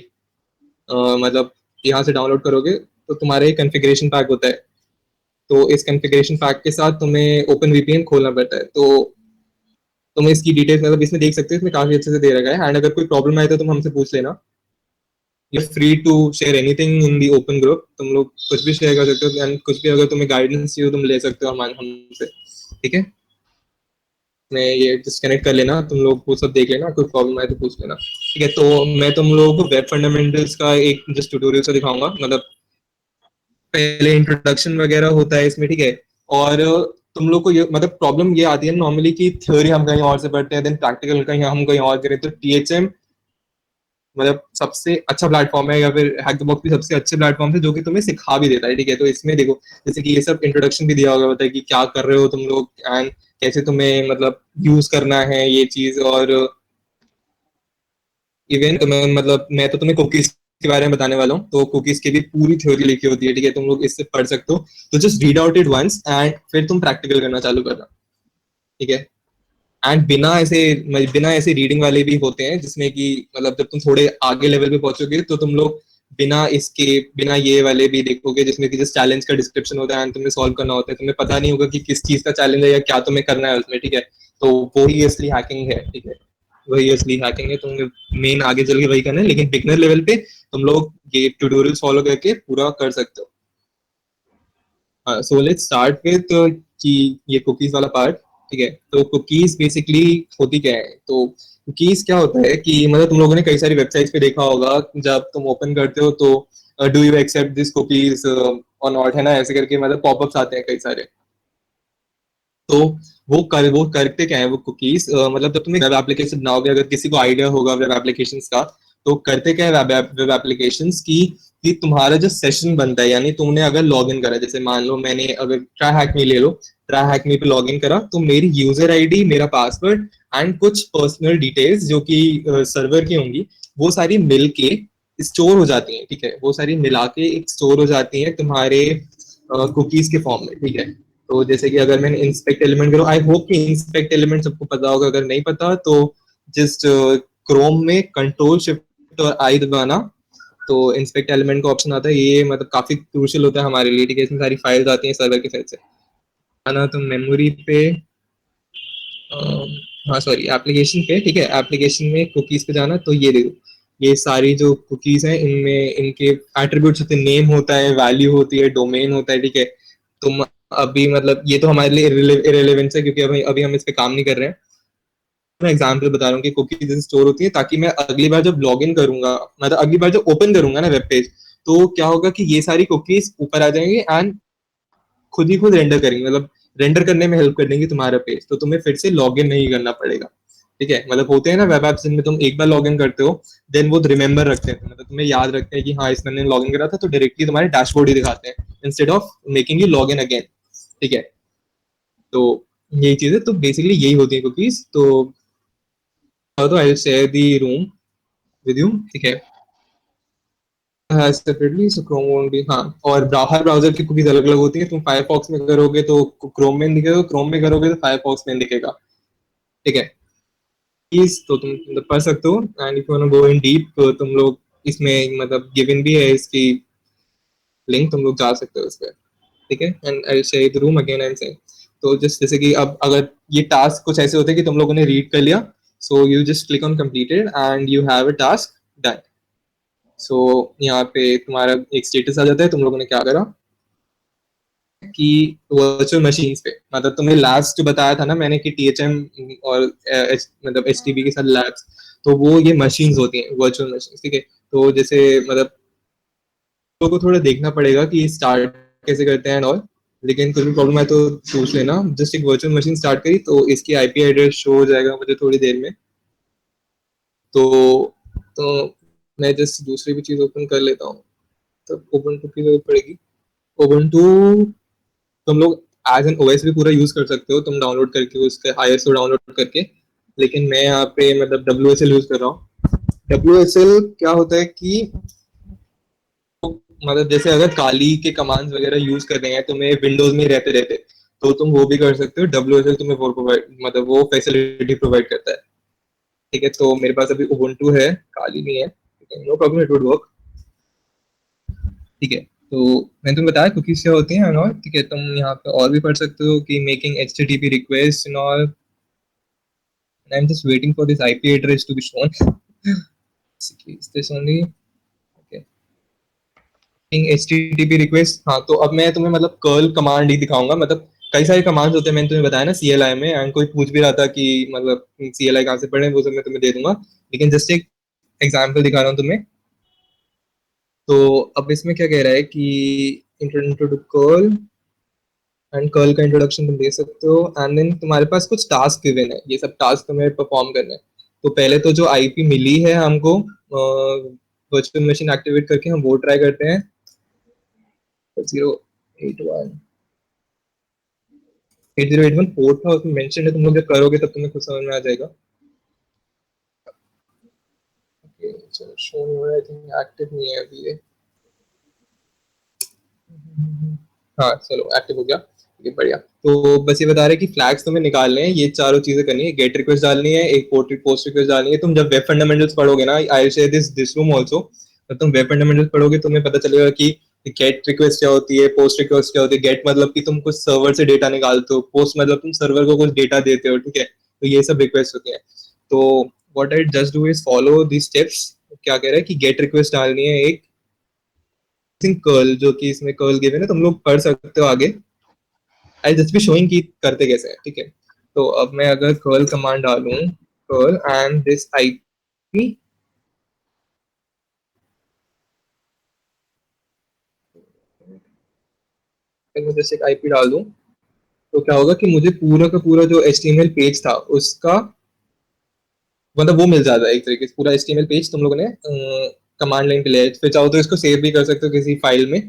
मतलब यहाँ से डाउनलोड करोगे तो तुम्हारा एक कॉन्फ़िगरेशन पैक होता है। तो इस कॉन्फ़िगरेशन पैक के साथ तुम्हें ओपन VPN खोलना पड़ता है। तो तुम्हें इसकी डिटेल्स मतलब इसमें देख सकते हो, इसमें काफी अच्छे से दे रखा है, एंड अगर कोई प्रॉब्लम आए तो तुम हमसे पूछ लेना। You free to share anything in the open group, तुम लोग कुछ भी शेयर कर सकते हो, एंड कुछ भी अगर तुम्हें गाइडेंस चाहिए तुम ले सकते हो हमसे, ठीक है। मैं ये डिस्कनेक्ट कर लेना, तुम लोग वो सब देख लेना, कोई प्रॉब्लम आए तो पूछ लेना, ठीक है। तो मैं तुम लोगों को वेब फंडामेंटल्स का एक जस्ट ट्यूटोरियल से दिखाऊंगा, मतलब पहले इंट्रोडक्शन वगैरह होता है इसमें, ठीक है। और तुम लोग को ये मतलब प्रॉब्लम ये आती है नॉर्मली कि थ्योरी हम कहीं और से पढ़ते हैं, देन प्रैक्टिकल कहीं हम कहीं और करें, तो THM मतलब सबसे अच्छा प्लेटफॉर्म है, या फिर हैक द बॉक्स भी सबसे अच्छे प्लेटफॉर्म है जो कि तुम्हें सिखा भी देता है, ठीक है। तो इसमें देखो जैसे कि ये सब इंट्रोडक्शन भी दिया होगा, होता है कि क्या कर रहे हो तुम लोग, एंड कैसे तुम्हें मतलब यूज करना है ये चीज। और इवन तुम्हें मतलब मैं तो तुम्हें कुकीज के बारे में बताने वाला हूँ, तो कुकीज की भी पूरी थ्योरी लिखी होती है, ठीक है, तुम लोग इससे पढ़ सकते हो। तो just read out it once and फिर तुम प्रैक्टिकल करना चालू करना, ठीक है। एंड बिना ऐसे रीडिंग वाले भी होते हैं जिसमें कि मतलब जब तुम थोड़े आगे लेवल पे पहुंचोगे तो तुम लोग बिना ये वाले भी देखोगे जिसमें कि जिस चैलेंज का डिस्क्रिप्शन होता है एंड तुम्हें सॉल्व करना होता है, तुम्हें पता नहीं होगा कि किस चीज का चैलेंज है या क्या तुम्हें करना है उसमें, ठीक है। तो वो ही असली हैकिंग है, ठीक है, वही असली हैकिंग है। तुम्हें मेन आगे चल के वही करना है, लेकिन बिगनर लेवल पे तुम लोग ये ट्यूटोरियल फॉलो करके पूरा कर सकते हो। सो लेट्स स्टार्ट विद कि ये कुकीज वाला पार्ट, ठीक है। तो कुकीज बेसिकली होती क्या है? तो कुकीज क्या होता है कि मतलब तुम लोगों ने कई सारी वेबसाइट्स पे देखा होगा, जब तुम ओपन करते हो तो do you accept this cookies और नॉट, है ना, ऐसे करके मतलब पॉपअप्स आते हैं कई सारे। तो वो करते क्या है वो कुकीज, मतलब जब तुम वेब एप्लीकेशन बनाओगे, अगर किसी को आइडिया होगा वेब एप्लीकेशंस का, तो करते क्या है वेब एप्लीकेशंस की कि तुम्हारा जो सेशन बनता है, यानी तुमने अगर लॉग इन करा, जैसे मान लो मैंने अगर ट्राई हैक मी ले लो, ट्राई हैक मी पे लॉग इन करा, तो मेरी यूजर आईडी, मेरा पासवर्ड एंड कुछ पर्सनल डिटेल्स जो कि सर्वर की होंगी, वो सारी मिल के स्टोर हो जाती हैं, ठीक है। वो सारी मिला के एक स्टोर हो जाती हैं तुम्हारे कुकीज के फॉर्म में, ठीक है। तो जैसे कि अगर मैंने इंस्पेक्ट एलिमेंट करो, आई होप कि इंस्पेक्ट एलिमेंट सबको पता होगा, अगर नहीं पता तो जस्ट क्रोम में कंट्रोल शिफ्ट और आई दबाना, तो इंस्पेक्ट एलिमेंट का ऑप्शन आता है। ये मतलब काफी क्रूशियल होता है हमारे लिए, ठीक है। इसमें सारी फाइल्स आती हैं सर्वर के साइड से, आना तो मेमोरी पे, हाँ सॉरी एप्लीकेशन पे, ठीक है। एप्लीकेशन में कुकीज पे जाना, तो ये देखो ये सारी जो कुकीज हैं इनमें इनके एट्रीब्यूट्स होते हैं, नेम होता है, वैल्यू होती है, डोमेन होता है, ठीक है। तुम अभी मतलब ये तो हमारे लिए इरेलेवेंस है क्योंकि अभी अभी हम इस पे काम नहीं कर रहे हैं। मैं एग्जांपल बता रहा हूँ कि कुकीज जैसे स्टोर होती है, ताकि मैं अगली बार जब लॉग इन करूंगा, मतलब अगली बार जब ओपन करूंगा ना वेब पेज, तो क्या होगा कि ये सारी कुकीज ऊपर आ जाएंगी एंड खुद ही खुद रेंडर करेंगे, मतलब रेंडर करने में हेल्प कर देंगी तुम्हारा पेज, तो तुम्हें फिर से लॉग इन नहीं करना पड़ेगा, ठीक है। मतलब होते हैं ना वेब एप्स जिनमें तुम एक बार लॉग इन करते हो, देन वो रिमेंबर रखते हैं, मतलब तुम्हें याद रखते हैं कि हाँ इसमें लॉग इन करा था, तो डायरेक्टली तुम्हारे डैशबोर्ड ही दिखाते हैं instead of making you log in again, ठीक है। तो यही चीज है, तो बेसिकली यही होती है कुकीज। तो I will share the room with you, ठीक है। Separately so Chrome won't be, हाँ, और हर ब्राउजर की कुकीज अलग अलग होती है। तुम फायरफॉक्स में करोगे तो क्रोम में दिखेगा, क्रोम में करोगे तो फायरफॉक्स में दिखेगा, ठीक है। प्लीज तो तुम मतलब पढ़ सकते हो, and if you want to go in deep तो तुम लोग इसमें मतलब गिवन भी है इसकी लिंक, तुम लोग जा सकते हो इस पे, ठीक है। And I will share the room again and से। तो जस्ट जैसे कि अब अगर ये टास्क कुछ ऐसे होते हैं कि तुम लोगों ने रीड कर लिया, so you just click on completed and you have a task done. So यहाँ पे तुम्हारा एक स्टेटस आ जाता है, तुम लोगों ने क्या करा कि वर्चुअल मशीन्स पे, मतलब तुम्हें लास्ट जो बताया था ना मैंने कि टीएचएम और मतलब एचटीबी के साथ लैब्स, तो वो ये मशीन्स होती हैं वर्चुअल मशीन्स, ठीक है। तो जैसे मतलब लोगों को थोड़ा देखना पड़ेगा कि स्टार्ट कैसे करते हैं और, लेकिन कुछ भी प्रॉब्लम है तो पूछ लेना। जस्ट एक वर्चुअल मशीन स्टार्ट करी तो इसकी आईपी एड्रेस शो हो जाएगा मुझे थोड़ी देर में। तो मैं जस्ट दूसरी भी चीज ओपन कर लेता हूँ, तो ओबंटू की जरूरत पड़ेगी। ओबंटू तुम लोग एज एन ओएस भी पूरा यूज कर सकते हो, तुम डाउनलोड करके उसके आईएसओ डाउनलोड करके, लेकिन मैं यहाँ पे मतलब डब्ल्यूएसएल यूज कर रहा हूँ। डब्ल्यूएसएल क्या होता है कि मतलब जैसे अगर काली के कमांड्स वगैरह यूज कर रहे हैं तुम्हें विंडोज में रहते रहते, तो तुम वो भी कर सकते हो। डब्ल्यूएसएल तुम्हें वो प्रोवाइड मतलब वो फैसिलिटी प्रोवाइड करता है, ठीक है। तो मेरे पास अभी उबुंटू है, काली नहीं है, no problem, it would work, ठीक है। तो मैंने तुम्हें बताया कुकीज क्या होती हैं और, ठीक है। तुम यहाँ पे और भी पढ़ सकते हो कि making HTTP request and all, I am just waiting for this IP address to be shown, is this only okay HTTP request. हाँ, तो अब मैं तुम्हें मतलब कर्ल कमांड ही दिखाऊंगा, मतलब कई सारे कमांड्स होते हैं, मैंने तुम्हें बताया ना CLI में, एंड कोई पूछ भी रहा था कि मतलब CLI कहाँ से पढ़े, वो सब मैं तुम्हें दे दूंगा, लेकिन जस्ट एक एग्जांपल दिखा रहा हूँ तुम्हें। तो अब इसमें क्या कह रहा है कि introduction to curl, and curl का इंट्रोडक्शन तुम दे सकते हो, एंड देन तुम्हारे पास कुछ टास्क गिवन है, ये सब टास्क तुम्हें परफॉर्म करना है। तो पहले तो जो आईपी मिली है हमको वर्चुअल मशीन एक्टिवेट करके, हम वो ट्राई करते हैं। 8081 पोर्ट था उसमें मेंशन है, तुम लोग जब करोगे तब तुम्हें खुद समझ में आ जाएगा। चलो शो नहीं हो रहा है, आई थिंक एक्टिव नहीं है अभी ये। हाँ चलो एक्टिव हो गया, ये बढ़िया। तो बस ये बता रहे कि फ्लैग्स तुम्हें निकालने हैं, ये चारों चीजें करनी है, गेट रिक्वेस्ट डालनी है, एक पोस्ट रिक्वेस्ट डालनी है। तुम जब वेब फंडामेंटल्स पढ़ोगे ना, I will share this room also, तो तुम वेब फंडामेंटल्स पढ़ोगे तुम्हें पता चलेगा कि गेट रिक्वेस्ट क्या होती है, पोस्ट रिक्वेस्ट क्या होती है। गेट मतलब कि तुम कुछ सर्वर से डेटा निकालते हो, पोस्ट मतलब तुम सर्वर को कुछ डेटा देते हो, ठीक है। तो ये सब रिक्वेस्ट होती है। तो what I just do is follow the steps. क्या कह रहा है कि गेट रिक्वेस्ट डालनी है एक कर्ल, जो कि इसमें कर्ल गिवन है, तुम लोग पढ़ सकते हो आगे। आई जस्ट बी शोइंग कि करते कैसे है, ठीक है। तो अब मैं अगर कर्ल कमांड डालूं, कर्ल एंड दिस आईपी, मैं जैसे एक आईपी डाल दूं तो क्या होगा कि मुझे पूरा का पूरा जो HTML पेज था उसका मतलब वो मिल जाता है एक तरीके से। पूरा HTML पेज तुम लोगों ने कमांड लाइन पे ले, फिर चाहो तो इसको सेव भी कर सकते हो किसी फाइल में,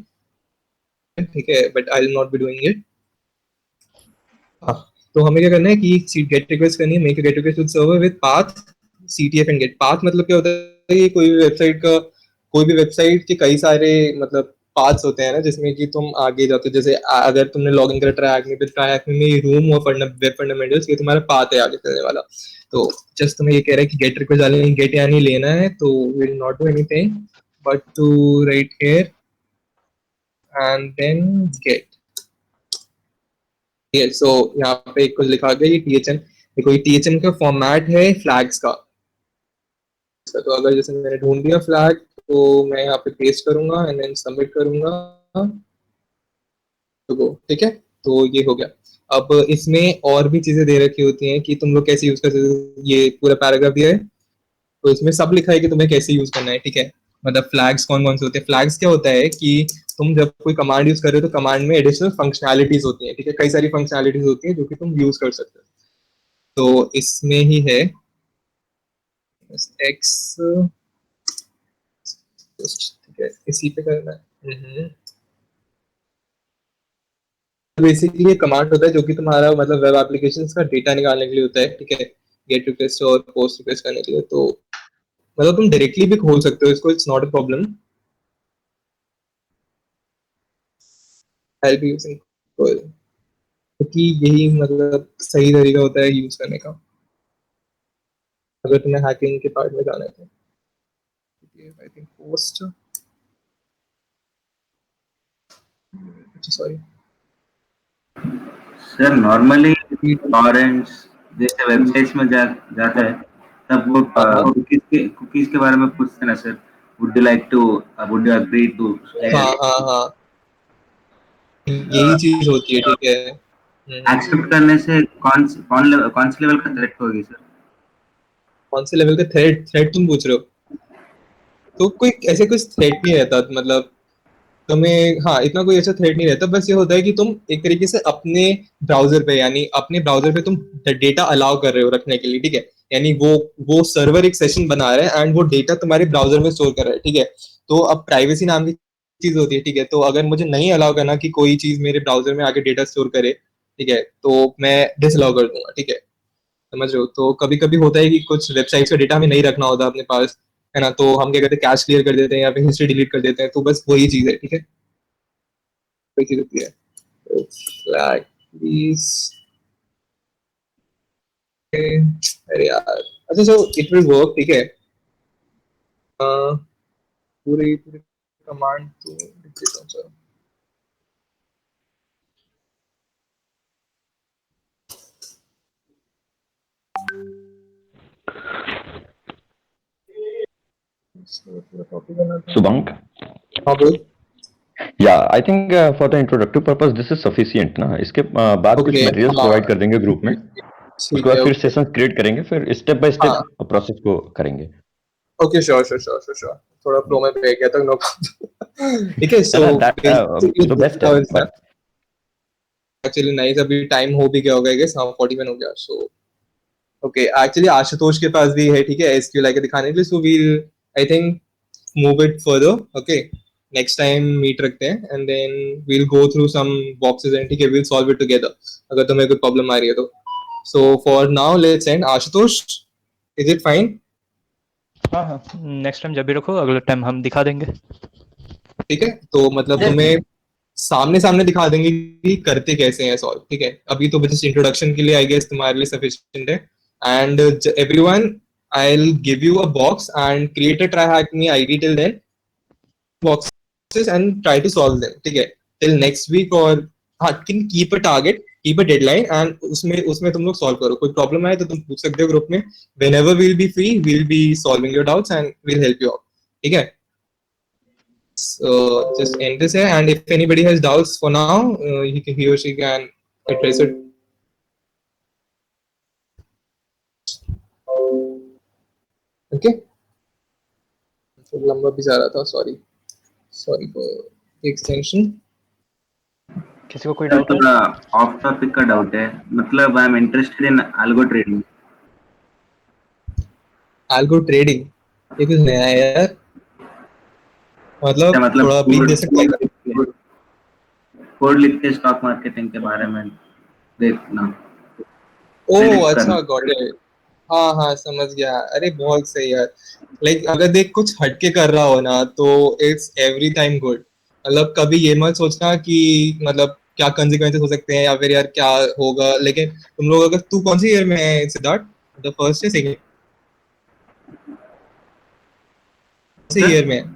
ठीक है, but I will not be doing it. तो हमें क्या करना है कि गेट रिक्वेस्ट करनी है, make a get request with server with path CTF and get. Path मतलब क्या होता है कि कोई भी वेबसाइट के कई सारे मतलब पाथ्स होते हैं ना, जिसमें कि तुम आगे जाते हो। जैसे अगर तुमने लॉग इन करा ट्राई में रूम और वेब फंडामेंटल्स, ये तुम्हारा पाथ है आगे चलने वाला। तो जस्ट तुम्हें ये कह रहा है कि गेट रिक्वेस्ट डालनी, गेट यानी लेना है, तो will not do anything but to write here and then get. So यहाँ पे कुछ लिखा गया ये THN, देखो ये THN का फॉर्मेट है फ्लैग्स का। तो अगर जैसे मैंने ढूंढ लिया फ्लैग, तो मैं यहाँ पे पेस्ट करूंगा एंड देन सबमिट करूंगा, तो ठीक है। तो ये हो गया। अब इसमें और भी चीजें दे रखी होती हैं कि तुम लोग कैसे यूज कर सकते हो। ये पूरा पैराग्राफ दिया है, तो इसमें सब लिखा है कि तुम्हें कैसे यूज करना है, ठीक है। मतलब फ्लैग्स कौन कौन से होते हैं। फ्लैग्स क्या होता है कि तुम जब कोई कमांड यूज कर रहे हो तो कमांड में एडिशनल फंक्शनैलिटीज होती हैं, ठीक है। कई सारी फंक्शनैलिटीज होती हैं जो कि तुम यूज कर सकते हो। तो इसमें ही है एक्स, ठीक है, इसी पे करना है। बेसिकली ये कमांड होता है जो कि तुम्हारा मतलब वेब एप्लीकेशंस का डेटा निकालने के लिए होता है, ठीक है। गेट रिक्वेस्ट और पोस्ट रिक्वेस्ट करने के लिए। तो मतलब तुम डायरेक्टली भी खोल सकते हो इसको, it's not a problem. Help using, क्योंकि यही मतलब सही तरीका होता है यूज करने का अगर तुम्हें हैकिंग के पार्ट में जाना है तो। I think post, sorry sir normally torrents जैसे वेबसाइट्स में जाता है तब वो कुकीज के बारे में पूछते हैं ना sir, would you like to, would you agree to हाँ यही चीज होती है, ठीक है। एक्सेप्ट करने से कौन से लेवल का थ्रेट होगी सर? कौन से लेवल का थ्रेट तुम पूछ रहे हो? तो कोई ऐसे कुछ थ्रेट नहीं रहता, मतलब तुम्हें, हाँ, इतना कोई ऐसा थ्रेट नहीं रहता। बस ये होता है कि तुम एक तरीके से अपने ब्राउजर पे, यानी अपने ब्राउजर पे तुम डेटा अलाउ कर रहे हो रखने के लिए, ठीक है। यानी वो सर्वर एक सेशन बना रहा है एंड वो डेटा तुम्हारे ब्राउजर में स्टोर कर रहा है, ठीक है। तो अब प्राइवेसी नाम की चीज होती है, ठीक है। तो अगर मुझे नहीं अलाउ करना कि कोई चीज मेरे ब्राउजर में आके डेटा स्टोर करे, ठीक है, तो मैं डिसअलाउ कर दूंगा, ठीक है। समझ रहे हो? तो कभी कभी होता है कि कुछ वेबसाइट्स का डेटा हमें नहीं रखना होता अपने पास, है ना। तो हम क्या करते हैं, कैश क्लियर कर देते हैं या फिर हिस्ट्री डिलीट कर देते हैं। तो बस वही चीज है, ठीक है, वही चीज होती है। तो फ्लैग प्लीज, अरे यार, अच्छा सो इट विल वर्क, ठीक है। पूरी पूरी कमांड तो लिख देता हूँ सर। Subhank? हाँ बोल। Yeah, I think for the introductory purpose this is sufficient ना। इसके बाद कुछ Okay, मटेरियल्स हाँ, प्रोवाइड कर देंगे ग्रुप में, ठीक उसके है, बाद फिर ओके। सेशन क्रिएट करेंगे, फिर स्टेप बाय हाँ, स्टेप प्रोसेस को करेंगे। Okay, sure sure sure sure sure. थोड़ा फ्लो में बैठ गया था, नो प्रॉब्लम। ठीक है, सो चला तो बेस्ट है, बट एक्चुअली नाइस, अभी टाइम हो भी गया होगा, आई गेस। हाँ, 41 हो गया। सो ओके, एक्चुअली आशुतोष के पास भी है, ठीक है, SQL आके दिखाने के लिए। So we'll, I think, move it further, okay. Next time meet रखते हैं and then we'll go through some boxes and, ठीक है, वील सॉल्व इट टुगेदर अगर तुम्हें कोई प्रॉब्लम आ रही है तो। So for now let's end. Ashutosh, is it fine? हाँ हाँ, नेक्स्ट टाइम जब भी रखो, अगले टाइम हम दिखा देंगे। ठीक है, तो मतलब तुम्हें सामने सामने दिखा देंगे कि करते कैसे हैं सॉल्व, ठीक है। अभी तो बस इंट्रोडक्शन के लिए आई गेस तुम्हारे लिए सफिशिएंट है। And everyone, I will give you a box and create a Try Hack Me ID till then, boxes and try to solve them. ठीक है, till next week और हाँ, keep a target, keep a deadline and उसमें तुम लोग solve करो. कोई problem आए तो तुम पूछ सकते हो group में. Whenever we'll be free, we'll be solving your doubts and we'll help you out. ठीक है. So just end this here, and if anybody has doubts for now, he or she can address it. Okay. तो लंबा भी जा रहा था, sorry for the extension. किसी को कोई डाउट है? थोड़ा ऑफ टॉपिक का डाउट है, मतलब I am interested in algo trading. Algo trading ये कुछ नया है यार, मतलब थोड़ा भी दे सकते हैं. कोड लिख के स्टॉक मार्केटिंग के बारे में देखना. ओह अच्छा, गॉट इट. हाँ समझ गया. अरे बहुत सही यार. लाइक अगर देख कुछ हटके कर रहा हो ना तो इट्स एवरी टाइम गुड. मतलब कभी ये मत सोचना कि मतलब क्या कंसिक्वेंसेस हो सकते हैं या फिर यार क्या होगा. लेकिन तुम लोग अगर, तू कौन सी ईयर में है सिद्धार्थ? द फर्स्ट या सेकंड ईयर में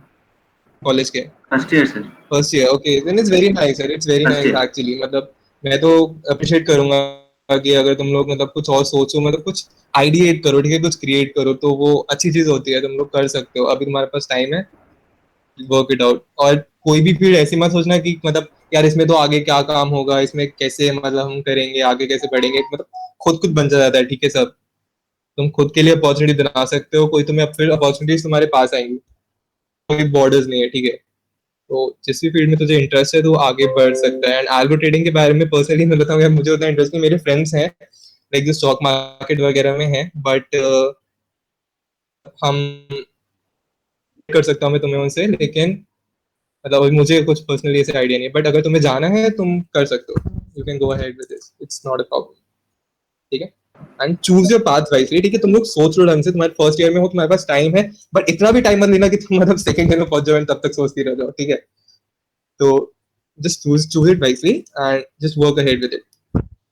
कॉलेज के? First year sir. First year. Okay, then it's very nice sir, it's very First nice year. Actually. मतलब मैं तो अप्रिशिएट करूंगा कि अगर तुम लोग मतलब कुछ और सोचो, मतलब कुछ आइडिएट करो, ठीक है, कुछ क्रिएट करो, तो वो अच्छी चीज होती है. तुम लोग कर सकते हो, अभी तुम्हारे पास टाइम है, वर्क इट आउट. और कोई भी फील्ड ऐसी मत सोचना कि मतलब यार इसमें तो आगे क्या काम होगा, इसमें कैसे मतलब हम करेंगे, आगे कैसे बढ़ेंगे. मतलब खुद बन जाता है. ठीक है, सब तुम खुद के लिए अपॉर्चुनिटी बना सकते हो. कोई तुम्हें फिर अपॉर्चुनिटीज तुम्हारे पास आएंगी. कोई बॉर्डर्स नहीं है. ठीक है, तो जिस भी फील्ड में तुझे इंटरेस्ट है तो आगे बढ़ सकता है. एंड आल्गो ट्रेडिंग के बारे में पर्सनली मैं बताऊँ यार, मुझे उतना इंटरेस्ट नहीं. मेरे फ्रेंड्स हैं लाइक जो स्टॉक मार्केट वगैरह में है, बट हम कर सकता हूँ मैं तुम्हें उनसे, लेकिन मतलब अभी मुझे कुछ पर्सनली ऐसे आइडिया नहीं है. बट अगर तुम्हें जाना है तुम कर सकते हो. You can go ahead with this, it's not a problem. ठीक है, and choose your path wisely. ठीक है, तुम लोग सोच लो ढंग से. तुम्हारे फर्स्ट ईयर में हो, तुम्हारे पास टाइम है, बट इतना भी टाइम मत लेना कि तुम मतलब सेकंड ईयर में पहुंच जाओ and तब तक सोचती रह जाओ. ठीक है, तो just choose it wisely and just work ahead with it.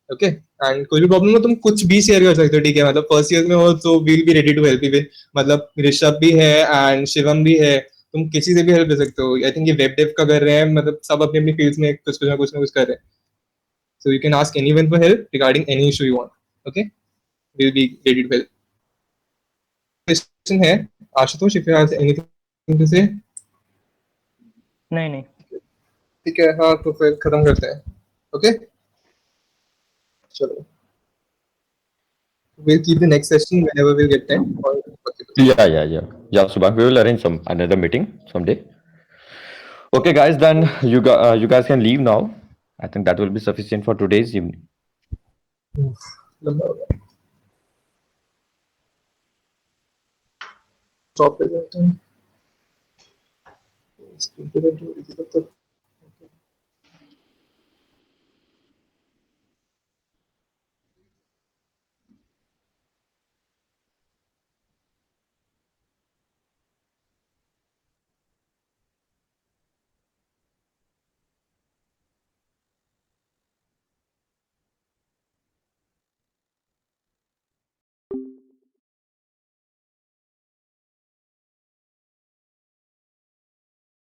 Okay, and कोई भी प्रॉब्लम हो तुम कुछ भी शेयर कर सकते हो. ठीक है, मतलब फर्स्ट ईयर में हो तो we'll be ready to help you with, मतलब ऋषभ भी है एंड शिवम भी है. तुम किसी से भी हेल्प ले सकते हो. आई थिंक ये वेब डेव का कर रहे हैं, मतलब सब अपनी अपनी फील्ड्स में कुछ ना कुछ कर रहे हैं. So you can ask anyone for help regarding any issue you want. Okay, we'll be ready to help. Question है Ashutosh, if you have anything to say? नहीं. ठीक है, हाँ तो फिर खत्म करते हैं. ओके, चलो. We'll keep the next session whenever we'll get time. Yeah, Subhankar, we will arrange another meeting someday. Okay, guys, then you guys can leave now. I think that will be sufficient for today's evening. लंबा हो गया. Stop पे जाते हैं.